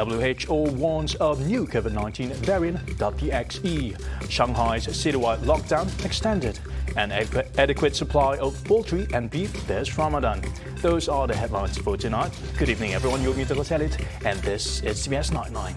WHO warns of new COVID-19 variant dubbed the XE. Shanghai's citywide lockdown extended. An adequate supply of poultry and beef this Ramadan. Those are the headlines for tonight. Good evening, everyone. You're muted Telit, and this is TVS Nightline.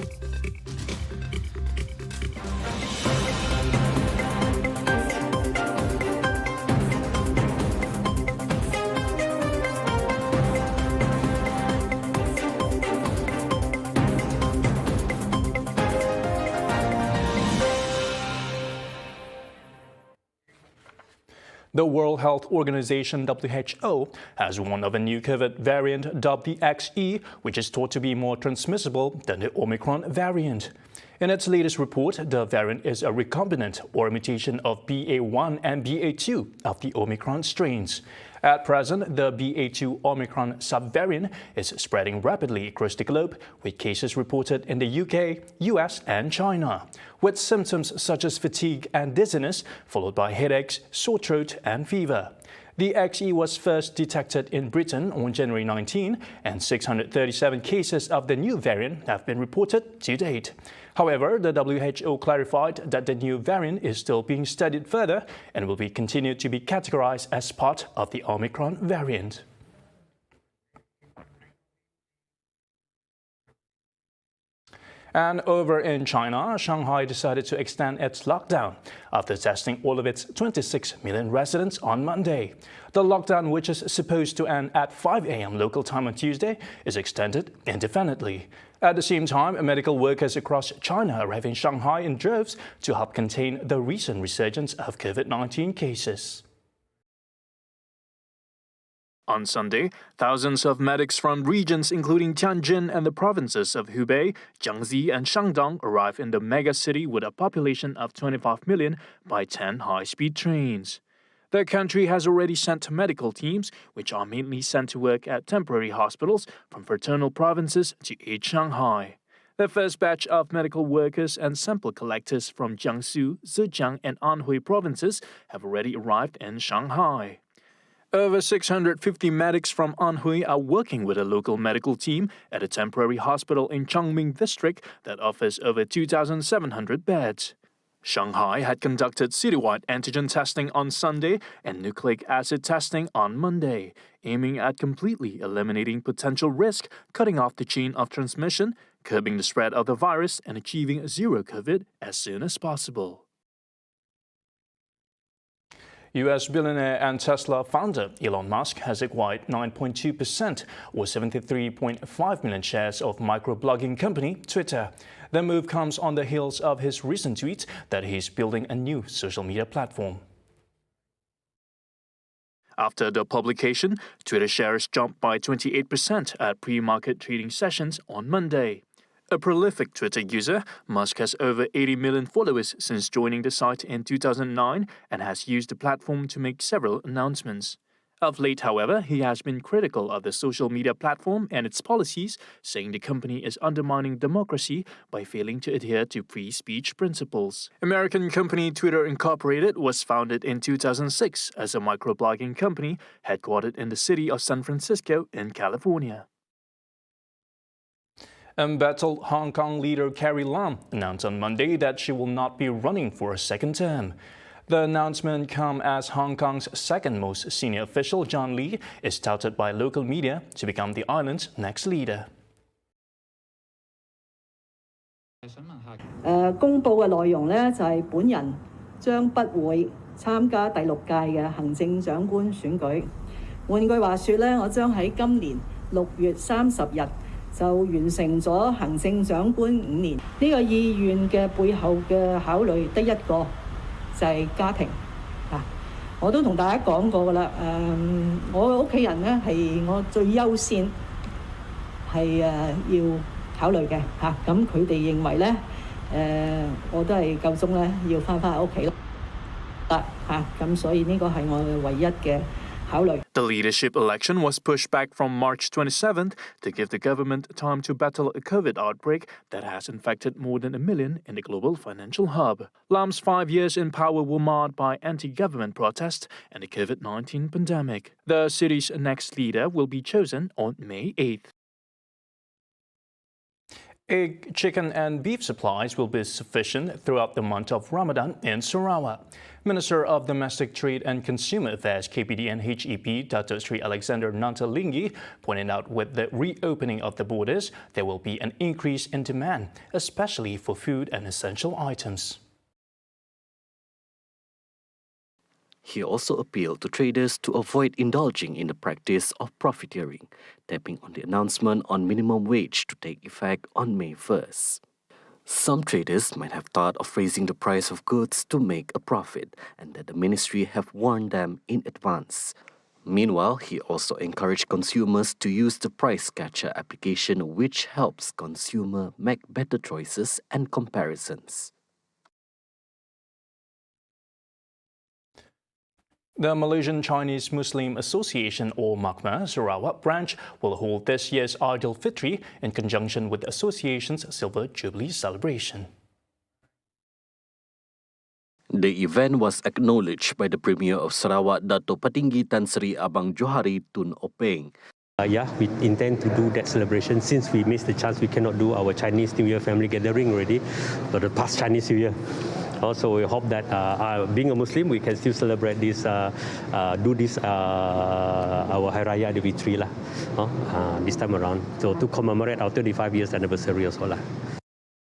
The World Health Organization (WHO) has warned of a new COVID variant dubbed the XE, which is thought to be more transmissible than the Omicron variant. In its latest report, the variant is a recombinant or a mutation of BA.1 and BA.2 of the Omicron strains. At present, the BA.2 Omicron subvariant is spreading rapidly across the globe, with cases reported in the UK, US and China, with symptoms such as fatigue and dizziness, followed by headaches, sore throat and fever. The XE was first detected in Britain on January 19, and 637 cases of the new variant have been reported to date. However, the WHO clarified that the new variant is still being studied further and will be continued to be categorized as part of the Omicron variant. And over in China, Shanghai decided to extend its lockdown after testing all of its 26 million residents on Monday. The lockdown, which is supposed to end at 5 a.m. local time on Tuesday, is extended indefinitely. At the same time, medical workers across China arrive in Shanghai in droves to help contain the recent resurgence of COVID-19 cases. On Sunday, thousands of medics from regions including Tianjin and the provinces of Hubei, Jiangxi and Shandong arrive in the megacity with a population of 25 million by 10 high-speed trains. The country has already sent medical teams, which are mainly sent to work at temporary hospitals from fraternal provinces to aid Shanghai. The first batch of medical workers and sample collectors from Jiangsu, Zhejiang and Anhui provinces have already arrived in Shanghai. Over 650 medics from Anhui are working with a local medical team at a temporary hospital in Chongming district that offers over 2,700 beds. Shanghai had conducted citywide antigen testing on Sunday and nucleic acid testing on Monday, aiming at completely eliminating potential risk, cutting off the chain of transmission, curbing the spread of the virus, and achieving zero COVID as soon as possible. US billionaire and Tesla founder Elon Musk has acquired 9.2% or 73.5 million shares of microblogging company Twitter. The move comes on the heels of his recent tweet that he's building a new social media platform. After the publication, Twitter shares jumped by 28% at pre-market trading sessions on Monday. A prolific Twitter user, Musk has over 80 million followers since joining the site in 2009 and has used the platform to make several announcements. Of late, however, he has been critical of the social media platform and its policies, saying the company is undermining democracy by failing to adhere to free speech principles. American company Twitter Incorporated was founded in 2006 as a microblogging company headquartered in the city of San Francisco in California. Embattled Hong Kong leader Carrie Lam announced on Monday that she will not be running for a second term. The announcement comes as Hong Kong's second most senior official, John Lee, is touted by local media to become the island's next leader. 公佈嘅內容呢，就係本人將不會參加第6屆嘅行政長官選舉。換句話說呢，我將喺今年6月30日就完成咗行政長官5年。呢個意願嘅背後嘅考慮得一個，就係家庭。我都同大家講過㗎啦。我嘅屋企人呢係我最優先係要考慮嘅嚇。咁佢哋認為呢，我都係夠鐘咧要翻屋企咯。嚇，咁所以呢個係我唯一嘅。The leadership election was pushed back from March 27th to give the government time to battle a COVID outbreak that has infected more than 1 million in the global financial hub. Lam's 5 years in power were marred by anti-government protests and the COVID-19 pandemic. The city's next leader will be chosen on May 8th. Egg, chicken and beef supplies will be sufficient throughout the month of Ramadan in Sarawak. Minister of Domestic Trade and Consumer Affairs KPD and HEP Dato Sri Alexander Nantalinggi pointed out with the reopening of the borders, there will be an increase in demand, especially for food and essential items. He also appealed to traders to avoid indulging in the practice of profiteering, tapping on the announcement on minimum wage to take effect on May 1st. Some traders might have thought of raising the price of goods to make a profit, and that the ministry have warned them in advance. Meanwhile, he also encouraged consumers to use the price catcher application, which helps consumers make better choices and comparisons. The Malaysian Chinese Muslim Association, or MACMA, Sarawak branch will hold this year's Idul Fitri in conjunction with the association's Silver Jubilee celebration. The event was acknowledged by the Premier of Sarawak, Dato' Patinggi Tan Sri Abang Johari Tun Openg. We intend to do that celebration since we missed the chance. We cannot do our Chinese New Year family gathering already for the past Chinese New Year. Also, we hope that being a Muslim, we can still celebrate this, our Hari Raya Idul Fitri this time around. So to commemorate our 35 years anniversary also lah.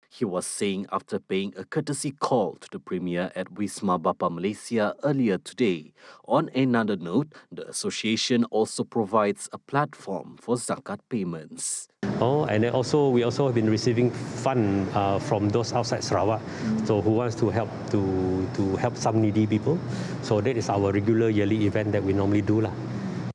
He was saying after paying a courtesy call to the Premier at Wisma Bapa Malaysia earlier today. On another note, the association also provides a platform for zakat payments. And then also we also have been receiving fund from those outside Sarawak, so who wants to help help some needy people. So that is our regular yearly event that we normally do lah.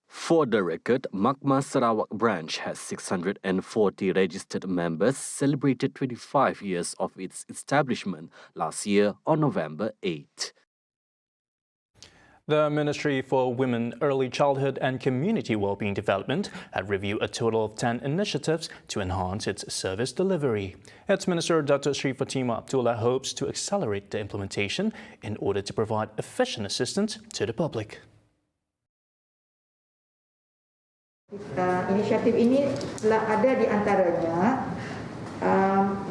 For the record, MACMA Sarawak branch has 640 registered members, celebrated 25 years of its establishment last year on November 8. The Ministry for Women, Early Childhood and Community Wellbeing Development had reviewed a total of 10 initiatives to enhance its service delivery. Its Minister Dato Sri Fatimah Abdullah hopes to accelerate the implementation in order to provide efficient assistance to the public. Inisiatif ini telah ada di antaranya,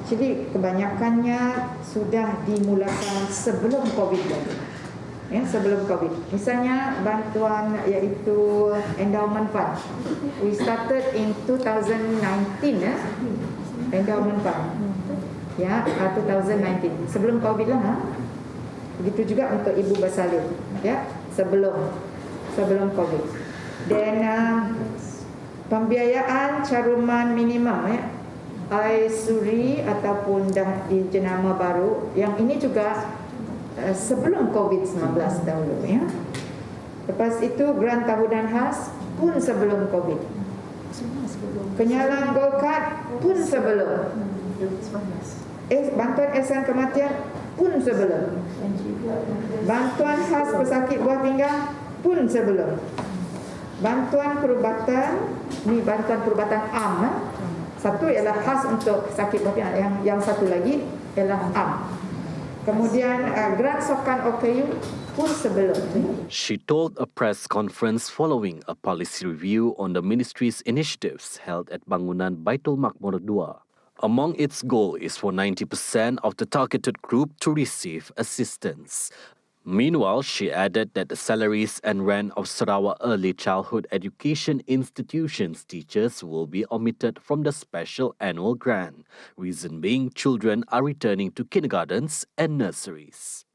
jadi kebanyakannya sudah dimulakan sebelum COVID lagi. Sebelum COVID. Misalnya bantuan iaitu endowment fund. We started in 2019 endowment fund. 2019. Sebelum COVID lah. Begitu juga untuk ibu bersalin. Sebelum COVID. Dan pembiayaan caruman minimum air suri ataupun dah dijenama baru, yang ini juga sebelum COVID-19 dahulu Lepas itu grant tahunan khas pun sebelum COVID. Penyalang gold card pun sebelum. Bantuan ihsan kematian pun sebelum. Bantuan khas pesakit buah pinggang pun sebelum. Bantuan perubatan, ni bantuan perubatan am. Satu ialah khas untuk sakit buah pinggang, yang satu lagi ialah am. Kemudian grant sokan OKU pun sebelum. She told a press conference following a policy review on the ministry's initiatives held at Bangunan Baitul Makmur 2. Among its goal is for 90% of the targeted group to receive assistance. Meanwhile, she added that the salaries and rent of Sarawak early childhood education institutions teachers will be omitted from the special annual grant. Reason being, children are returning to kindergartens and nurseries.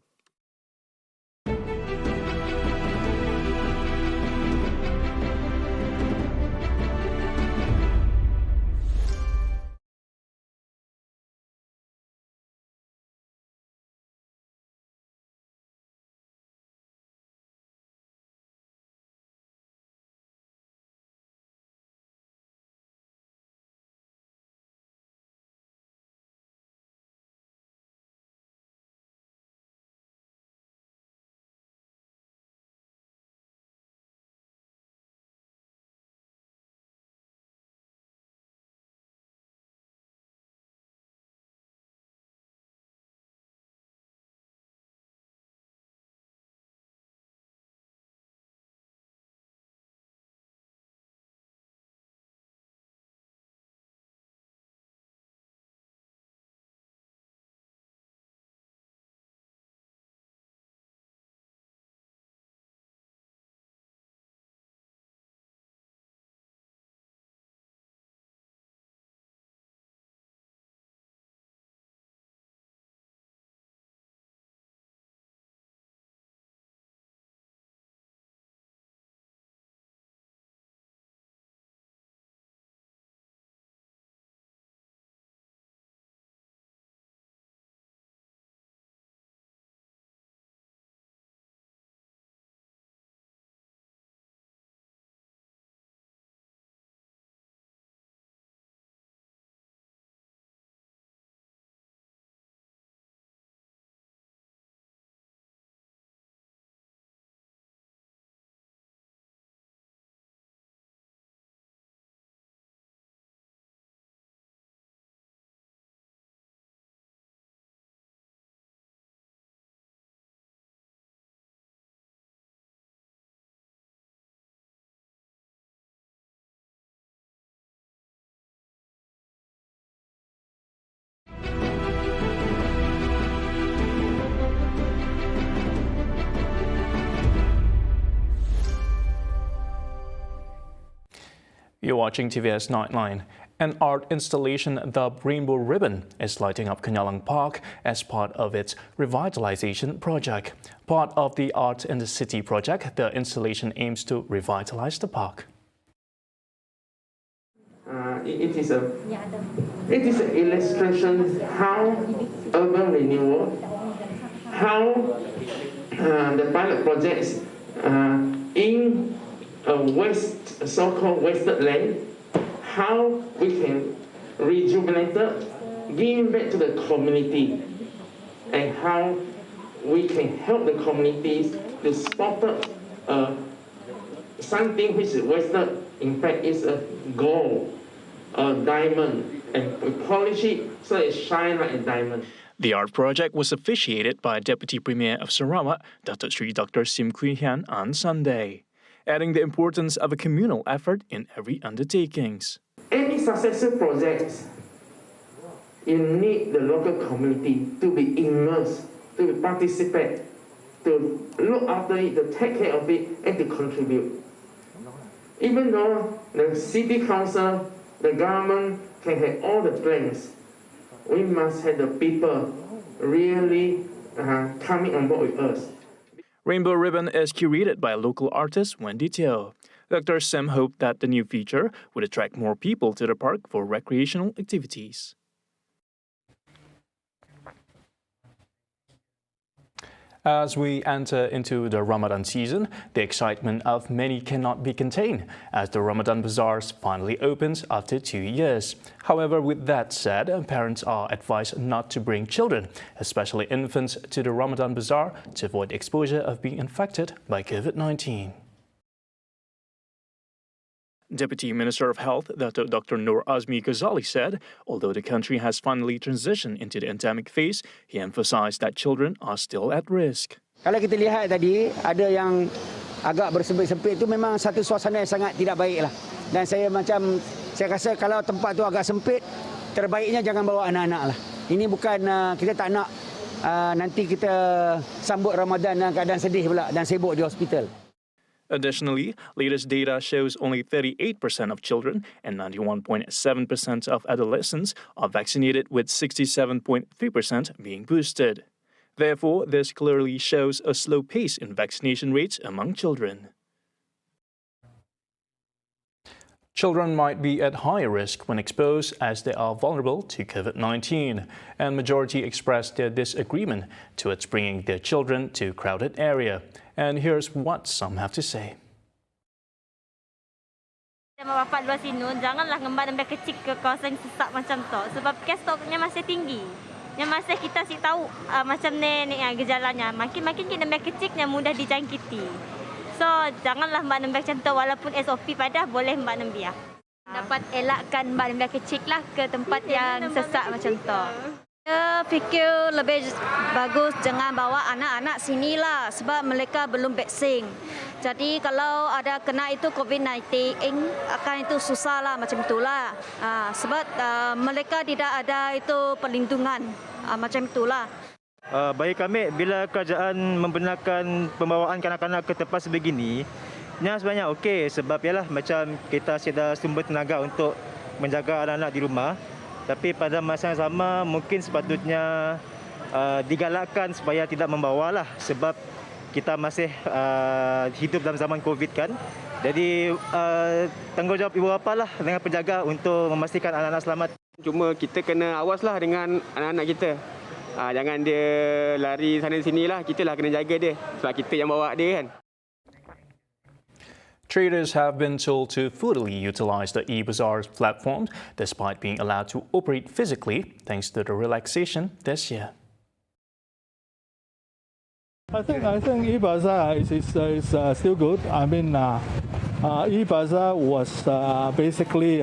You're watching TVS Nightline. An art installation dubbed Rainbow Ribbon is lighting up Kanyalang Park as part of its revitalization project. Part of the Art in the City project, the installation aims to revitalize the park. It is an illustration how urban renewal, how the pilot projects in a so-called wasted land, how we can rejuvenate it, giving back to the community, and how we can help the communities to spot up something which is wasted. In fact, it's a gold, a diamond, and we polish it so it shines like a diamond. The art project was officiated by Deputy Premier of Sarawak, Datuk Sri Dr. Sim Kui Hian, on Sunday, adding the importance of a communal effort in every undertakings. Any successful projects, you need the local community to be immersed, to participate, to look after it, to take care of it, and to contribute. Even though the city council, the government can have all the plans, we must have the people really coming on board with us. Rainbow Ribbon is curated by local artist Wendy Teo. Dr. Sim hoped that the new feature would attract more people to the park for recreational activities. As we enter into the Ramadan season, the excitement of many cannot be contained as the Ramadan bazaars finally opens after 2 years. However, with that said, parents are advised not to bring children, especially infants, to the Ramadan bazaar to avoid exposure of being infected by COVID-19. Deputy Minister of Health, Dr. Nur Azmi Ghazali said, although the country has finally transitioned into the endemic phase, he emphasized that children are still at risk. Kalau kita lihat tadi, ada yang agak bersempit-sempit itu memang satu suasana yang sangat tidak baik lah. Dan saya rasa kalau tempat tu agak sempit, terbaiknya jangan bawa anak-anak lah. Ini bukan, kita tak nak nanti kita sambut Ramadan dalam keadaan sedih pula dan sibuk di hospital. Additionally, latest data shows only 38% of children and 91.7% of adolescents are vaccinated, with 67.3% being boosted. Therefore, this clearly shows a slow pace in vaccination rates among children. Children might be at higher risk when exposed as they are vulnerable to COVID-19, and majority expressed their disagreement towards bringing their children to crowded area. And here's what some have to say. Bapak luar sini, janganlah ngembang kecil ke kawasan sesak macam tu, sebab kes stoknya masih tinggi. Yang masih kita sih tahu macam ni gejalanya, makin kita kecilnya mudah dijangkiti. So janganlah mbak macam tu, walaupun SOP pada boleh mbak nembia. Dapat elakkan mbak kecil lah ke tempat yang sesak macam tu. Saya fikir lebih bagus jangan bawa anak-anak sini lah sebab mereka belum vaksin. Jadi kalau ada kena itu COVID-19 akan itu susah lah macam itulah. Sebab mereka tidak ada itu perlindungan macam itulah. Bagi kami, bila kerajaan membenarkan pembawaan kanak-kanak ke tempat sebegini, sebenarnya okey sebab ialah macam kita sedia sumber tenaga untuk menjaga anak-anak di rumah. Tapi pada masa yang sama mungkin sepatutnya digalakkan supaya tidak membawa lah sebab kita masih hidup dalam zaman COVID kan. Jadi tanggungjawab ibu bapa lah dengan penjaga untuk memastikan anak-anak selamat. Cuma kita kena awas lah dengan anak-anak kita. Jangan dia lari sana sini lah, kita lah kena jaga dia sebab kita yang bawa dia kan. Traders have been told to fully utilize the e-bazaar platform despite being allowed to operate physically thanks to the relaxation this year. I think e-bazaar is still good. I mean, e-bazaar was basically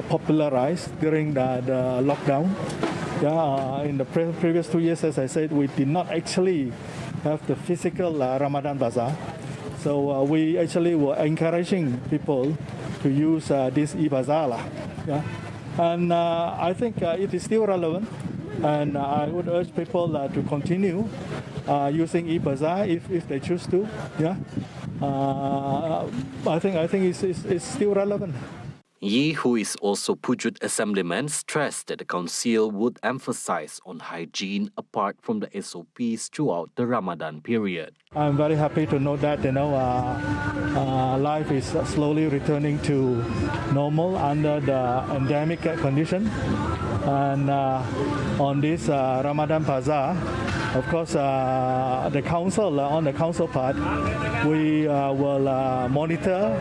popularized during the lockdown. Yeah, in the previous 2 years, as I said, we did not actually have the physical Ramadan bazaar. So we actually were encouraging people to use this e-bazaar. Yeah? And I think it is still relevant. And I would urge people to continue using e-bazaar if they choose to. Yeah? I think it's still relevant. Yi, who is also Pujut Assemblyman, stressed that the council would emphasize on hygiene apart from the SOPs throughout the Ramadan period. I'm very happy to know that life is slowly returning to normal under the endemic condition. And on this Ramadan Bazaar, of course, the council, on the council part, we will monitor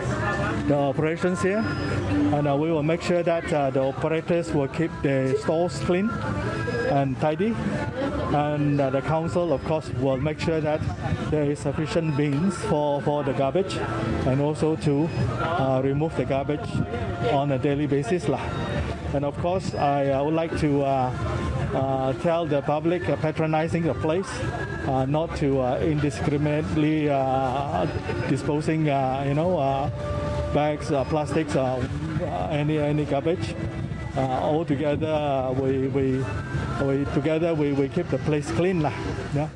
the operations here, and we will make sure that the operators will keep the stores clean and tidy. And the council, of course, will make sure that there is sufficient bins for the garbage, and also to remove the garbage on a daily basis. And of course, I would like to tell the public patronizing the place not to indiscriminately disposing, bags, plastics, any garbage. All together, we keep the place clean. Yeah.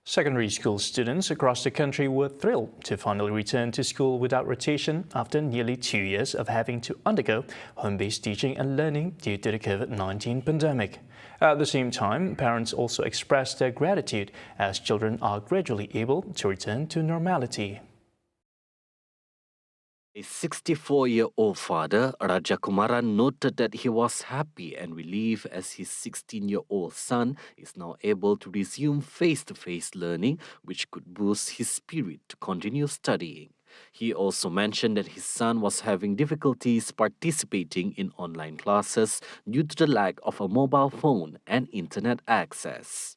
Secondary school students across the country were thrilled to finally return to school without rotation after nearly 2 years of having to undergo home-based teaching and learning due to the COVID-19 pandemic. At the same time, parents also expressed their gratitude as children are gradually able to return to normality. A 64-year-old father, Raja Kumaran, noted that he was happy and relieved as his 16-year-old son is now able to resume face-to-face learning, which could boost his spirit to continue studying. He also mentioned that his son was having difficulties participating in online classes due to the lack of a mobile phone and internet access.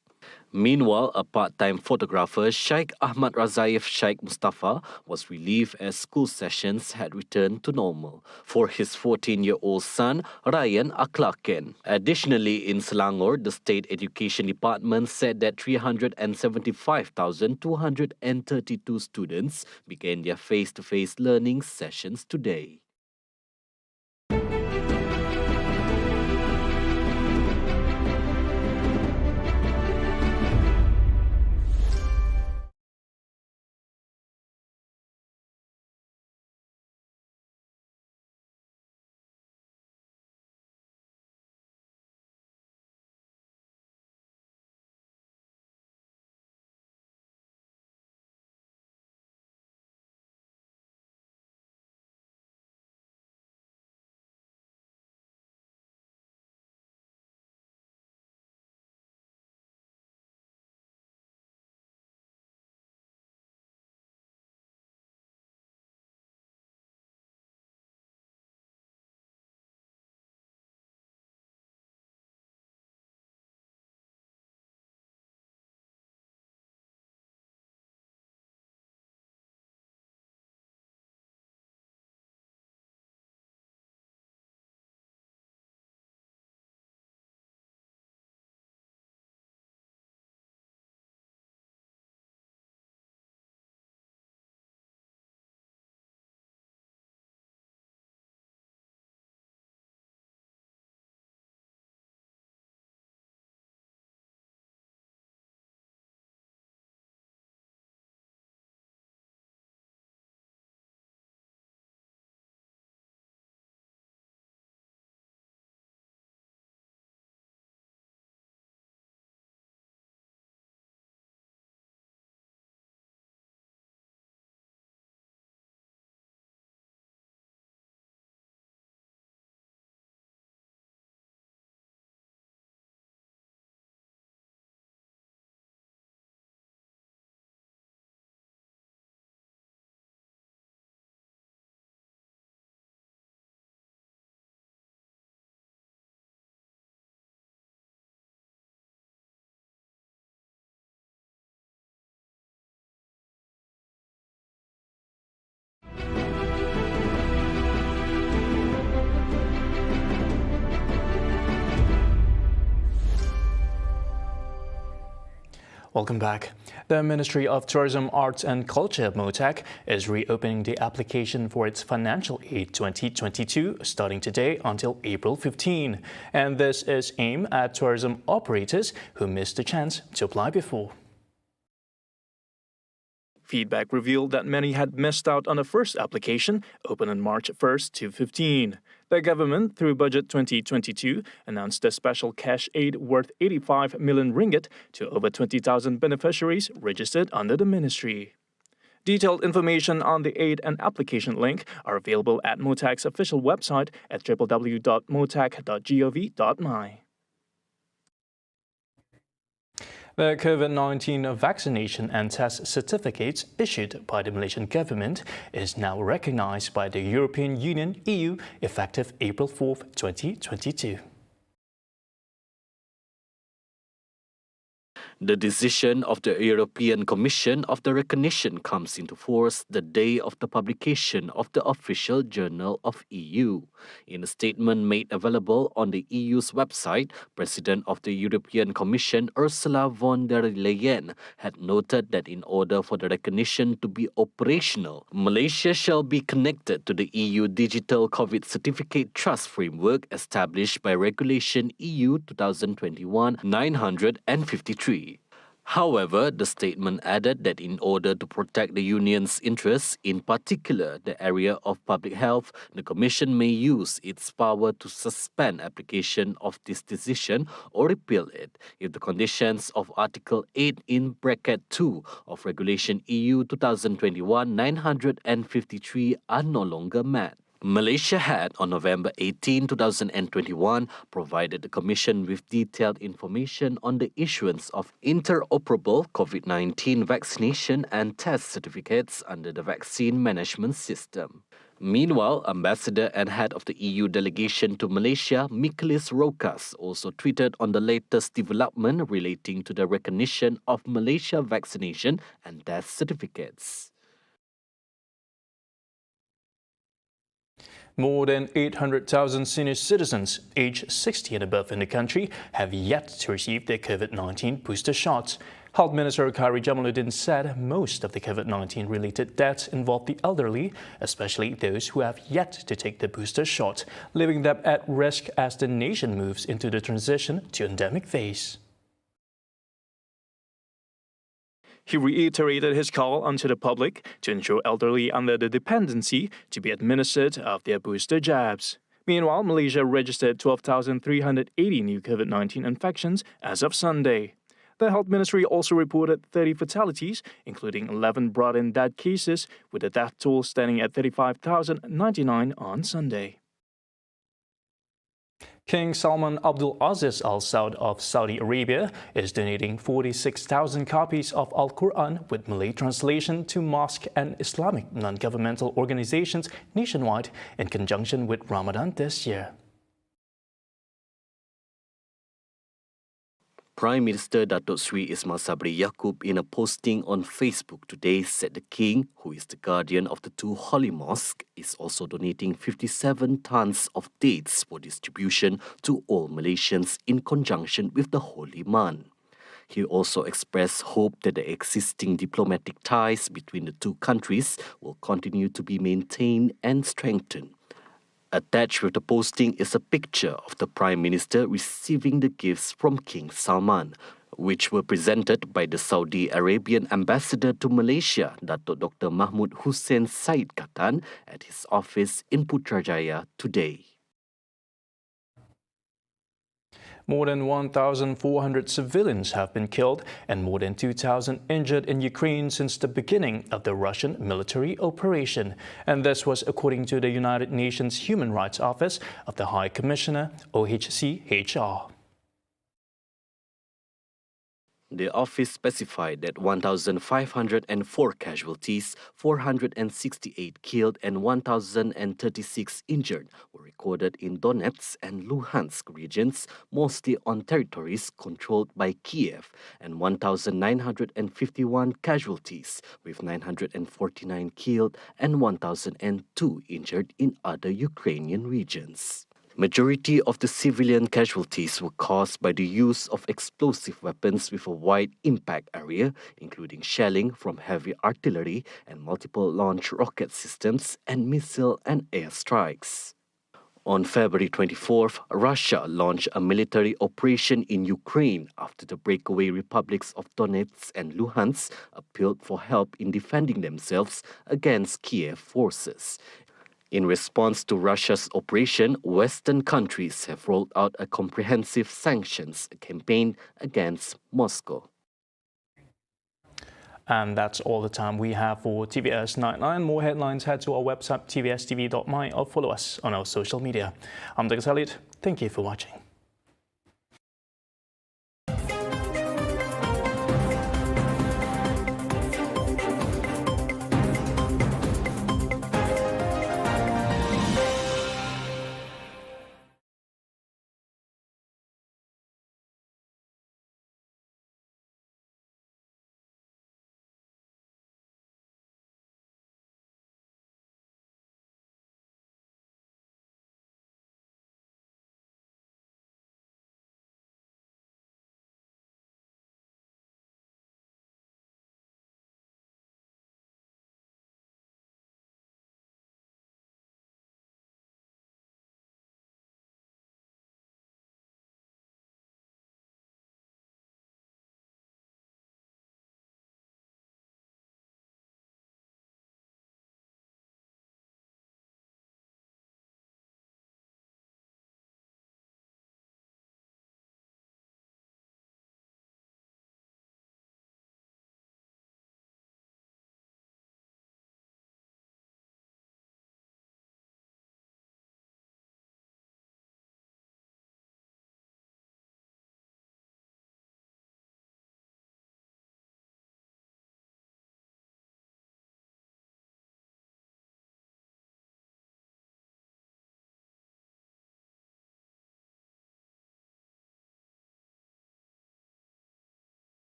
Meanwhile, a part-time photographer, Sheikh Ahmad Razaif Sheikh Mustafa, was relieved as school sessions had returned to normal for his 14-year-old son, Ryan Aklaken. Additionally, in Selangor, the State Education Department said that 375,232 students began their face-to-face learning sessions today. Welcome back. The Ministry of Tourism, Arts and Culture, MOTAC, is reopening the application for its Financial Aid 2022 starting today until April 15. And this is aimed at tourism operators who missed the chance to apply before. Feedback revealed that many had missed out on the first application, open on March 1st to 15. The government, through Budget 2022, announced a special cash aid worth 85 million ringgit to over 20,000 beneficiaries registered under the ministry. Detailed information on the aid and application link are available at MOTAC's official website at www.motac.gov.my. The COVID-19 vaccination and test certificates issued by the Malaysian government is now recognized by the European Union (EU) effective April 4, 2022. The decision of the European Commission of the recognition comes into force the day of the publication of the official journal of EU. In a statement made available on the EU's website, President of the European Commission Ursula von der Leyen had noted that in order for the recognition to be operational, Malaysia shall be connected to the EU Digital COVID Certificate Trust Framework established by Regulation EU 2021-953. However, the statement added that in order to protect the Union's interests, in particular the area of public health, the Commission may use its power to suspend application of this decision or repeal it if the conditions of Article 8 in bracket 2 of Regulation EU 2021-953 are no longer met. Malaysia had, on November 18, 2021, provided the Commission with detailed information on the issuance of interoperable COVID-19 vaccination and test certificates under the Vaccine Management System. Meanwhile, Ambassador and head of the EU delegation to Malaysia, Michaelis Rokas, also tweeted on the latest development relating to the recognition of Malaysia vaccination and test certificates. More than 800,000 senior citizens aged 60 and above in the country have yet to receive their COVID-19 booster shots. Health Minister Khairi Jamaluddin said most of the COVID-19 related deaths involve the elderly, especially those who have yet to take the booster shot, leaving them at risk as the nation moves into the transition to endemic phase. He reiterated his call onto the public to ensure elderly under the dependency to be administered of their booster jabs. Meanwhile, Malaysia registered 12,380 new COVID-19 infections as of Sunday. The Health Ministry also reported 30 fatalities, including 11 brought-in dead cases, with the death toll standing at 35,099 on Sunday. King Salman Abdul Aziz Al Saud of Saudi Arabia is donating 46,000 copies of Al-Quran with Malay translation to mosque and Islamic non-governmental organizations nationwide in conjunction with Ramadan this year. Prime Minister Datuk Sri Ismail Sabri Yaakob, in a posting on Facebook today, said the King, who is the guardian of the two holy mosques, is also donating 57 tons of dates for distribution to all Malaysians in conjunction with the holy month. He also expressed hope that the existing diplomatic ties between the two countries will continue to be maintained and strengthened. Attached with the posting is a picture of the Prime Minister receiving the gifts from King Salman, which were presented by the Saudi Arabian Ambassador to Malaysia, Datuk Dr. Mahmud Hussein Said Khatan, at his office in Putrajaya today. More than 1,400 civilians have been killed and more than 2,000 injured in Ukraine since the beginning of the Russian military operation. And this was according to the United Nations Human Rights Office of the High Commissioner, OHCHR. The office specified that 1,504 casualties, 468 killed and 1,036 injured were recorded in Donetsk and Luhansk regions, mostly on territories controlled by Kiev, and 1,951 casualties, with 949 killed and 1,002 injured in other Ukrainian regions. Majority of the civilian casualties were caused by the use of explosive weapons with a wide impact area, including shelling from heavy artillery and multiple launch rocket systems and missile and air strikes. On February 24th, Russia launched a military operation in Ukraine after the breakaway republics of Donetsk and Luhansk appealed for help in defending themselves against Kiev forces. In response to Russia's operation, Western countries have rolled out a comprehensive sanctions campaign against Moscow. And that's all the time we have for TVS Nightline. More headlines, head to our website tvstv.my or follow us on our social media. I'm Douglas Elliott. Thank you for watching.